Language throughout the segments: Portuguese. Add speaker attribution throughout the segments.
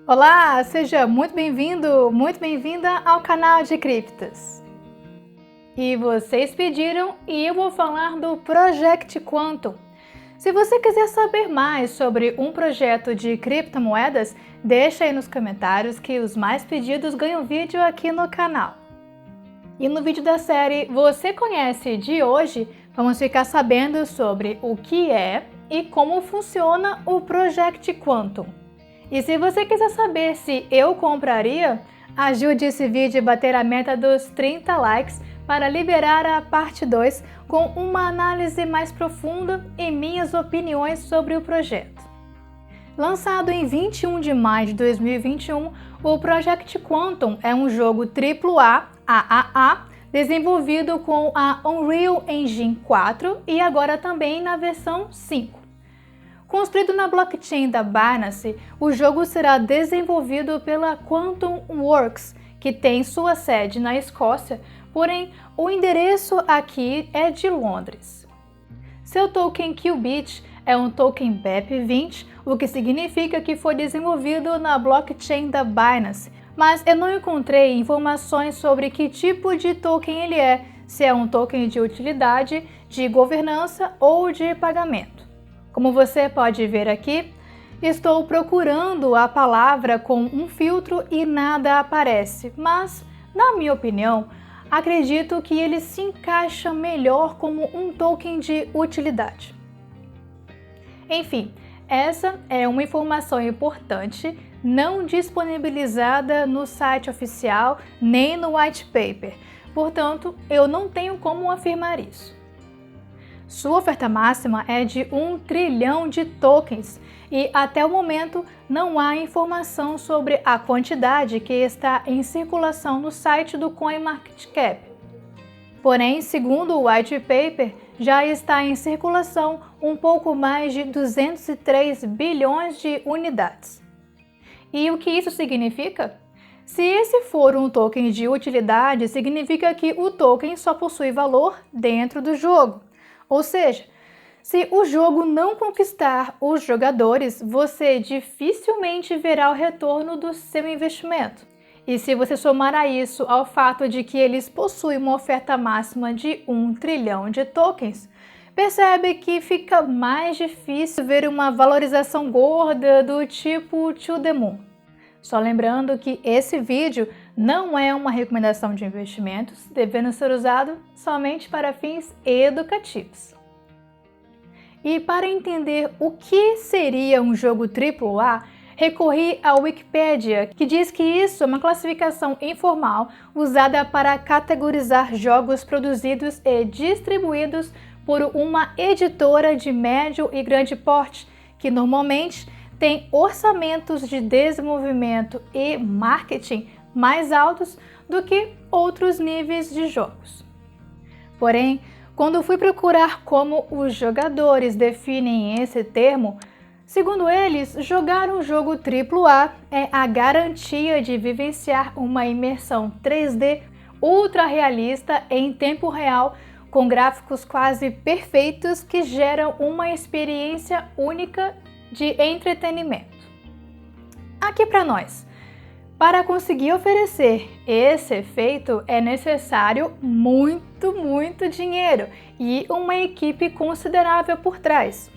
Speaker 1: Olá, seja muito bem-vindo, muito bem-vinda ao canal de criptos. E vocês pediram e eu vou falar do Project Quantum. Se você quiser saber mais sobre um projeto de criptomoedas, deixa aí nos comentários que os mais pedidos ganham vídeo aqui no canal. E no vídeo da série Você Conhece de hoje, vamos ficar sabendo sobre o que é e como funciona o Project Quantum. E se você quiser saber se eu compraria, ajude esse vídeo a bater a meta dos 30 likes para liberar a parte 2 com uma análise mais profunda e minhas opiniões sobre o projeto. Lançado em 21 de maio de 2021, o Project Quantum é um jogo AAA, desenvolvido com a Unreal Engine 4 e agora também na versão 5. Construído na blockchain da Binance, o jogo será desenvolvido pela Quantum Works, que tem sua sede na Escócia, porém o endereço aqui é de Londres. Seu token Qubit é um token BEP20, o que significa que foi desenvolvido na blockchain da Binance, mas eu não encontrei informações sobre que tipo de token ele é, se é um token de utilidade, de governança ou de pagamento. Como você pode ver aqui, estou procurando a palavra com um filtro e nada aparece, mas, na minha opinião, acredito que ele se encaixa melhor como um token de utilidade. Enfim, essa é uma informação importante, não disponibilizada no site oficial nem no white paper, portanto, eu não tenho como afirmar isso. Sua oferta máxima é de 1 trilhão de tokens e até o momento não há informação sobre a quantidade que está em circulação no site do CoinMarketCap. Porém, segundo o white paper, já está em circulação um pouco mais de 203 bilhões de unidades. E o que isso significa? Se esse for um token de utilidade, significa que o token só possui valor dentro do jogo. Ou seja, se o jogo não conquistar os jogadores, você dificilmente verá o retorno do seu investimento. E se você somar a isso ao fato de que eles possuem uma oferta máxima de 1 trilhão de tokens, percebe que fica mais difícil ver uma valorização gorda do tipo to the moon. Só lembrando que esse vídeo não é uma recomendação de investimentos, devendo ser usado somente para fins educativos. E para entender o que seria um jogo AAA, recorri à Wikipedia, que diz que isso é uma classificação informal usada para categorizar jogos produzidos e distribuídos por uma editora de médio e grande porte, que normalmente tem orçamentos de desenvolvimento e marketing mais altos do que outros níveis de jogos. Porém, quando fui procurar como os jogadores definem esse termo, segundo eles, jogar um jogo AAA é a garantia de vivenciar uma imersão 3D ultra realista em tempo real, com gráficos quase perfeitos que geram uma experiência única de entretenimento. Aqui para nós, para conseguir oferecer esse efeito é necessário muito dinheiro e uma equipe considerável por trás.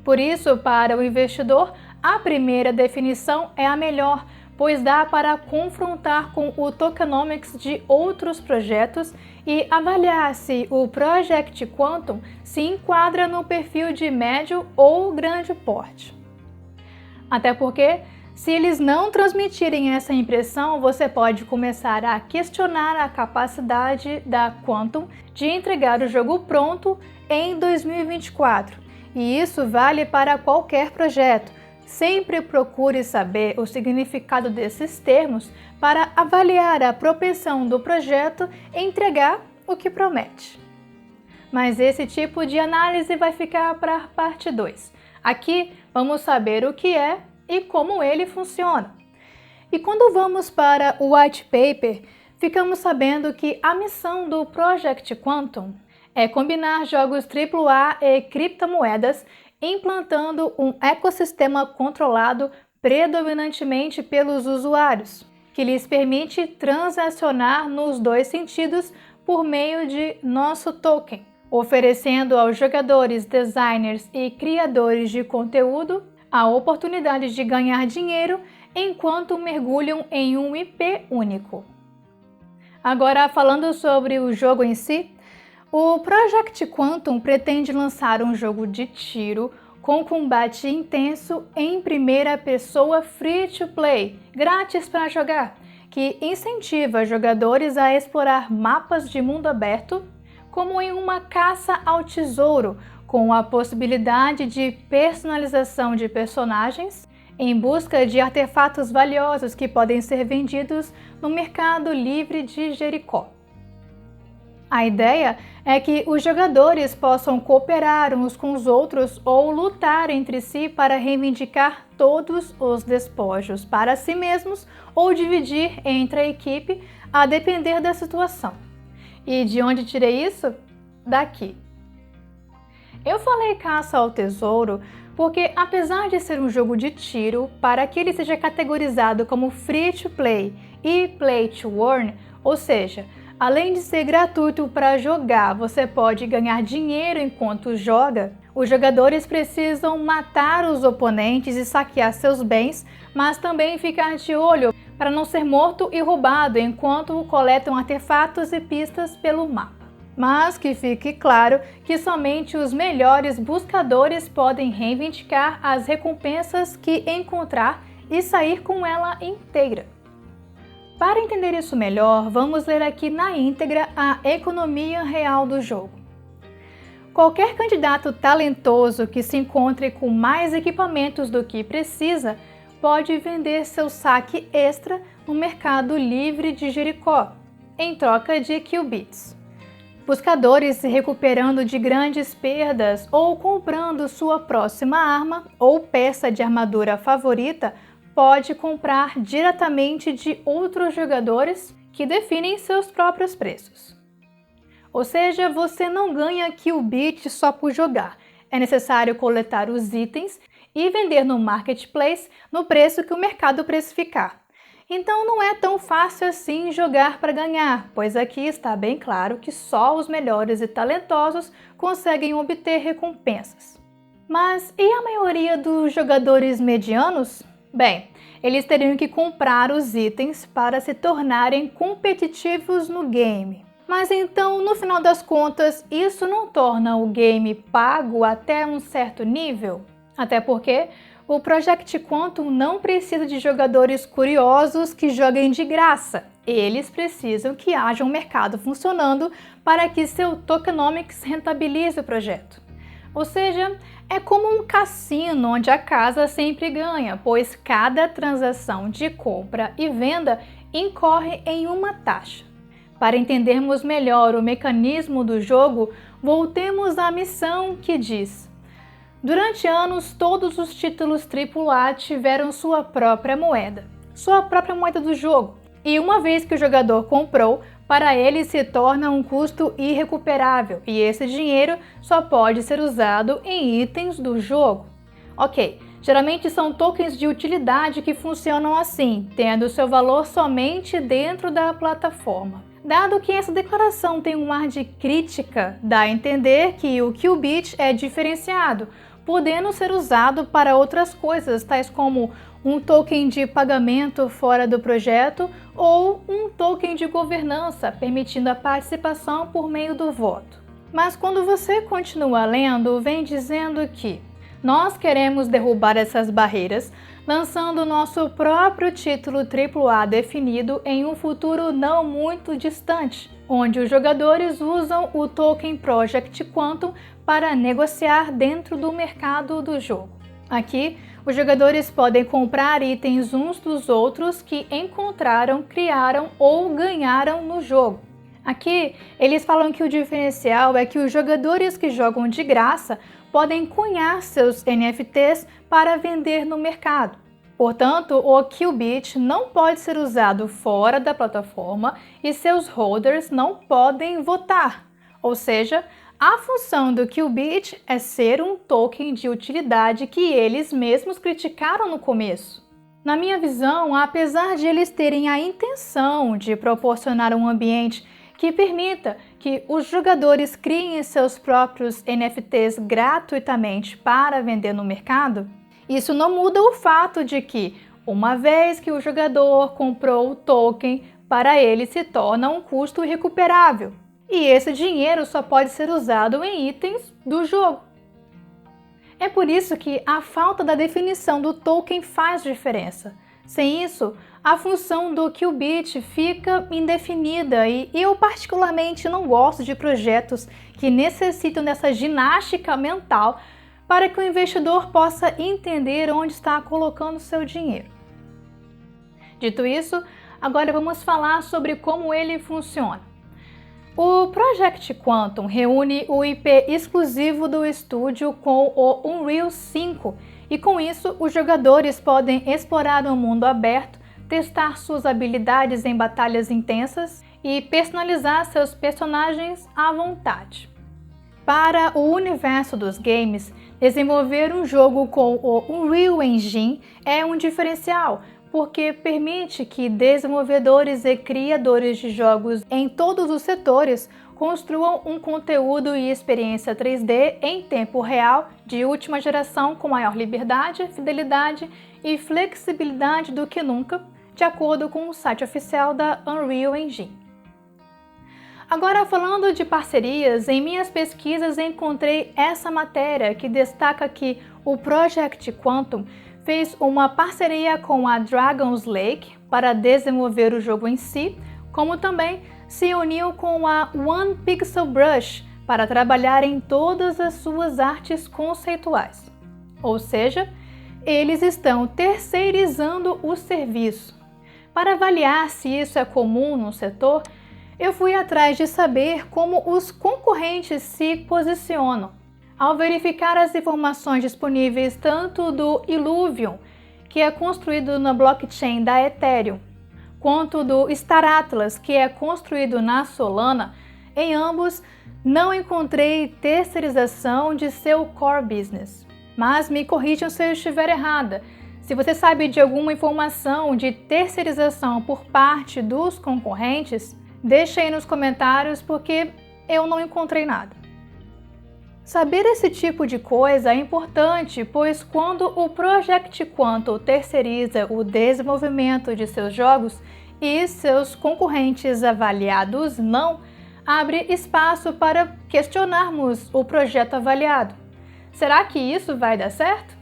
Speaker 1: Por isso, para o investidor, a primeira definição é a melhor, pois dá para confrontar com o tokenomics de outros projetos e avaliar se o Project Quantum se enquadra no perfil de médio ou grande porte. Até porque, se eles não transmitirem essa impressão, você pode começar a questionar a capacidade da Quantum de entregar o jogo pronto em 2024. E isso vale para qualquer projeto. Sempre procure saber o significado desses termos para avaliar a propensão do projeto em entregar o que promete. Mas esse tipo de análise vai ficar para a parte 2. Aqui vamos saber o que é e como ele funciona. E quando vamos para o white paper, ficamos sabendo que a missão do Project Quantum é combinar jogos AAA e criptomoedas, implantando um ecossistema controlado predominantemente pelos usuários, que lhes permite transacionar nos dois sentidos por meio de nosso token, oferecendo aos jogadores, designers e criadores de conteúdo a oportunidade de ganhar dinheiro enquanto mergulham em um IP único. Agora, falando sobre o jogo em si, o Project Quantum pretende lançar um jogo de tiro com combate intenso em primeira pessoa free-to-play, grátis para jogar, que incentiva jogadores a explorar mapas de mundo aberto, como em uma caça ao tesouro, com a possibilidade de personalização de personagens, em busca de artefatos valiosos que podem ser vendidos no mercado livre de Jericó. A ideia é que os jogadores possam cooperar uns com os outros ou lutar entre si para reivindicar todos os despojos para si mesmos ou dividir entre a equipe, a depender da situação. E de onde tirei isso? Daqui. Eu falei caça ao tesouro porque, apesar de ser um jogo de tiro, para que ele seja categorizado como free-to-play e play-to-earn, ou seja, além de ser gratuito para jogar, você pode ganhar dinheiro enquanto joga, os jogadores precisam matar os oponentes e saquear seus bens, mas também ficar de olho para não ser morto e roubado enquanto coletam artefatos e pistas pelo mapa. Mas que fique claro que somente os melhores buscadores podem reivindicar as recompensas que encontrar e sair com ela inteira. Para entender isso melhor, vamos ler aqui na íntegra a economia real do jogo. Qualquer candidato talentoso que se encontre com mais equipamentos do que precisa pode vender seu saque extra no mercado livre de Jericó, em troca de Qubits. Buscadores se recuperando de grandes perdas ou comprando sua próxima arma ou peça de armadura favorita pode comprar diretamente de outros jogadores que definem seus próprios preços. Ou seja, você não ganha Qubit só por jogar. É necessário coletar os itens e vender no marketplace no preço que o mercado precificar. Então não é tão fácil assim jogar para ganhar, pois aqui está bem claro que só os melhores e talentosos conseguem obter recompensas. Mas e a maioria dos jogadores medianos? Bem, eles teriam que comprar os itens para se tornarem competitivos no game. Mas então, no final das contas, isso não torna o game pago até um certo nível? Até porque o Project Quantum não precisa de jogadores curiosos que joguem de graça. Eles precisam que haja um mercado funcionando para que seu tokenomics rentabilize o projeto. Ou seja, é como um cassino onde a casa sempre ganha, pois cada transação de compra e venda incorre em uma taxa. Para entendermos melhor o mecanismo do jogo, voltemos à missão que diz: durante anos, todos os títulos AAA tiveram sua própria moeda do jogo, e uma vez que o jogador comprou, para ele se torna um custo irrecuperável, e esse dinheiro só pode ser usado em itens do jogo. Ok, geralmente são tokens de utilidade que funcionam assim, tendo seu valor somente dentro da plataforma. Dado que essa declaração tem um ar de crítica, dá a entender que o Qubit é diferenciado, podendo ser usado para outras coisas, tais como um token de pagamento fora do projeto ou um token de governança, permitindo a participação por meio do voto. Mas quando você continua lendo, vem dizendo que nós queremos derrubar essas barreiras, lançando nosso próprio título AAA definido em um futuro não muito distante, onde os jogadores usam o token Project Quantum para negociar dentro do mercado do jogo. Aqui, os jogadores podem comprar itens uns dos outros que encontraram, criaram ou ganharam no jogo. Aqui, eles falam que o diferencial é que os jogadores que jogam de graça podem cunhar seus NFTs para vender no mercado. Portanto, o Qubit não pode ser usado fora da plataforma e seus holders não podem votar. Ou seja, a função do Qubit é ser um token de utilidade que eles mesmos criticaram no começo. Na minha visão, apesar de eles terem a intenção de proporcionar um ambiente que permita que os jogadores criem seus próprios NFTs gratuitamente para vender no mercado, isso não muda o fato de que, uma vez que o jogador comprou o token, para ele se torna um custo irrecuperável. E esse dinheiro só pode ser usado em itens do jogo. É por isso que a falta da definição do token faz diferença. Sem isso, a função do Qubit fica indefinida e eu particularmente não gosto de projetos que necessitam dessa ginástica mental para que o investidor possa entender onde está colocando seu dinheiro. Dito isso, agora vamos falar sobre como ele funciona. O Project Quantum reúne o IP exclusivo do estúdio com o Unreal 5 e com isso os jogadores podem explorar o mundo aberto, testar suas habilidades em batalhas intensas e personalizar seus personagens à vontade. Para o universo dos games, desenvolver um jogo com o Unreal Engine é um diferencial, porque permite que desenvolvedores e criadores de jogos em todos os setores construam um conteúdo e experiência 3D em tempo real de última geração com maior liberdade, fidelidade e flexibilidade do que nunca, de acordo com o site oficial da Unreal Engine. Agora, falando de parcerias, em minhas pesquisas encontrei essa matéria que destaca que o Project Quantum fez uma parceria com a Dragon's Lake para desenvolver o jogo em si, como também se uniu com a One Pixel Brush para trabalhar em todas as suas artes conceituais. Ou seja, eles estão terceirizando o serviço. Para avaliar se isso é comum no setor, eu fui atrás de saber como os concorrentes se posicionam. Ao verificar as informações disponíveis tanto do Illuvium, que é construído na blockchain da Ethereum, quanto do Star Atlas, que é construído na Solana, em ambos não encontrei terceirização de seu core business. Mas me corrijam se eu estiver errada. Se você sabe de alguma informação de terceirização por parte dos concorrentes, deixe aí nos comentários porque eu não encontrei nada. Saber esse tipo de coisa é importante, pois quando o Project Quantum terceiriza o desenvolvimento de seus jogos e seus concorrentes avaliados não, abre espaço para questionarmos o projeto avaliado. Será que isso vai dar certo?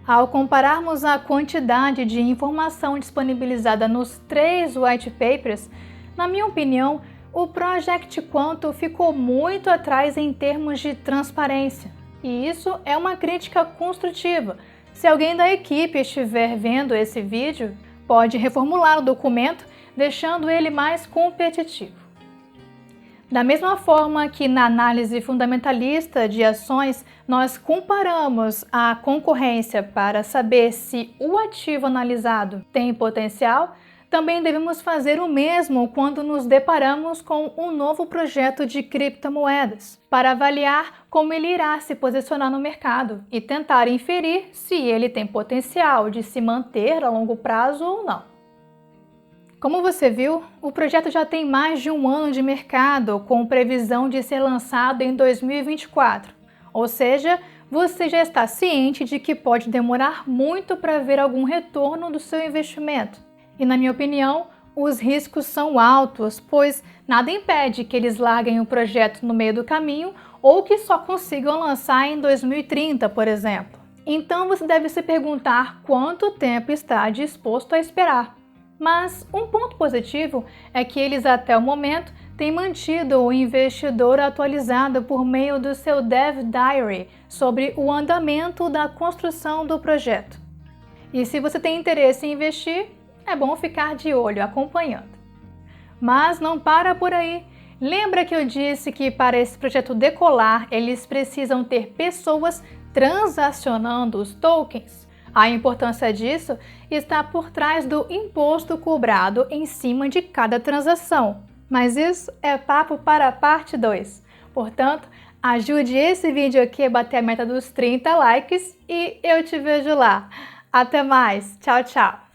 Speaker 1: Ao compararmos a quantidade de informação disponibilizada nos 3 white papers, na minha opinião, o Project Quantum ficou muito atrás em termos de transparência. E isso é uma crítica construtiva. Se alguém da equipe estiver vendo esse vídeo, pode reformular o documento, deixando ele mais competitivo. Da mesma forma que na análise fundamentalista de ações, nós comparamos a concorrência para saber se o ativo analisado tem potencial, também devemos fazer o mesmo quando nos deparamos com um novo projeto de criptomoedas, para avaliar como ele irá se posicionar no mercado e tentar inferir se ele tem potencial de se manter a longo prazo ou não. Como você viu, o projeto já tem mais de um ano de mercado, com previsão de ser lançado em 2024, ou seja, você já está ciente de que pode demorar muito para ver algum retorno do seu investimento. E na minha opinião, os riscos são altos, pois nada impede que eles larguem o projeto no meio do caminho ou que só consigam lançar em 2030, por exemplo. Então você deve se perguntar quanto tempo está disposto a esperar. Mas um ponto positivo é que eles até o momento têm mantido o investidor atualizado por meio do seu Dev Diary sobre o andamento da construção do projeto. E se você tem interesse em investir, é bom ficar de olho acompanhando. Mas não para por aí. Lembra que eu disse que para esse projeto decolar, eles precisam ter pessoas transacionando os tokens? A importância disso está por trás do imposto cobrado em cima de cada transação. Mas isso é papo para a parte 2. Portanto, ajude esse vídeo aqui a bater a meta dos 30 likes e eu te vejo lá. Até mais. Tchau, tchau.